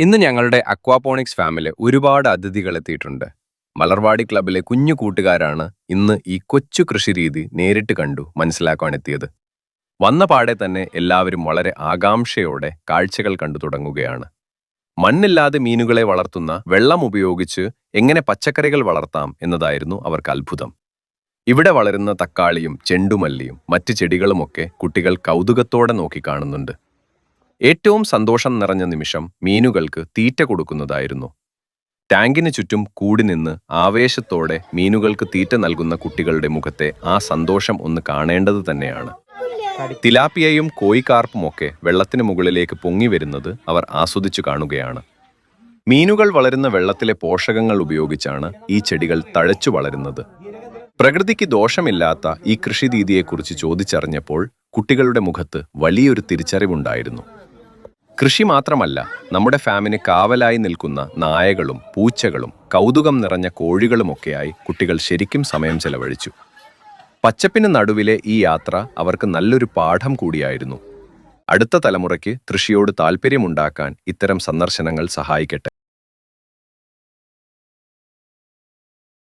ഇന്ന് ഞങ്ങളുടെ അക്വാപോണിക്സ് ഫാമില് ഒരുപാട് അതിഥികൾ എത്തിയിട്ടുണ്ട്. മലർവാടി ക്ലബിലെ കുഞ്ഞു കൂട്ടുകാരാണ് ഇന്ന് ഈ കൊച്ചു കൃഷിരീതി നേരിട്ട് കണ്ടു മനസ്സിലാക്കാൻ എത്തിയത്. വന്ന പാടെ തന്നെ എല്ലാവരും വളരെ ആകാംക്ഷയോടെ കാഴ്ചകൾ കണ്ടു തുടങ്ങുകയാണ്. മണ്ണില്ലാതെ മീനുകളെ വളർത്തുന്ന വെള്ളം ഉപയോഗിച്ച് എങ്ങനെ പച്ചക്കറികൾ വളർത്താം എന്നതായിരുന്നു അവർക്ക് അത്ഭുതം. ഇവിടെ വളരുന്ന തക്കാളിയും ചെണ്ടുമല്ലിയും മറ്റ് ചെടികളുമൊക്കെ കുട്ടികൾ കൗതുകത്തോടെ നോക്കിക്കാണുന്നുണ്ട്. ഏറ്റവും സന്തോഷം നിറഞ്ഞ നിമിഷം മീനുകൾക്ക് തീറ്റ കൊടുക്കുന്നതായിരുന്നു. ടാങ്കിന് ചുറ്റും കൂടി നിന്ന് ആവേശത്തോടെ മീനുകൾക്ക് തീറ്റ നൽകുന്ന കുട്ടികളുടെ മുഖത്തെ ആ സന്തോഷം ഒന്ന് കാണേണ്ടത് തന്നെയാണ്. തിലാപ്പിയയും കോയിക്കാർപ്പുമൊക്കെ വെള്ളത്തിന് മുകളിലേക്ക് പൊങ്ങി വരുന്നത് അവർ ആസ്വദിച്ചു കാണുകയാണ്. മീനുകൾ വളരുന്ന വെള്ളത്തിലെ പോഷകങ്ങൾ ഉപയോഗിച്ചാണ് ഈ ചെടികൾ തഴച്ചു വളരുന്നത്. പ്രകൃതിക്ക് ദോഷമില്ലാത്ത ഈ കൃഷിരീതിയെക്കുറിച്ച് ചോദിച്ചറിഞ്ഞപ്പോൾ കുട്ടികളുടെ മുഖത്ത് വലിയൊരു തിരിച്ചറിവുണ്ടായിരുന്നു. കൃഷി മാത്രമല്ല, നമ്മുടെ ഫാമിന് കാവലായി നിൽക്കുന്ന നായകളും പൂച്ചകളും കൗതുകം നിറഞ്ഞ കോഴികളുമൊക്കെയായി കുട്ടികൾ ശരിക്കും സമയം ചെലവഴിച്ചു. പച്ചപ്പിന് നടുവിലെ ഈ യാത്ര അവർക്ക് നല്ലൊരു പാഠം കൂടിയായിരുന്നു. അടുത്ത തലമുറയ്ക്ക് കൃഷിയോട് താല്പര്യമുണ്ടാക്കാൻ ഇത്തരം സന്ദർശനങ്ങൾ സഹായിക്കട്ടെ.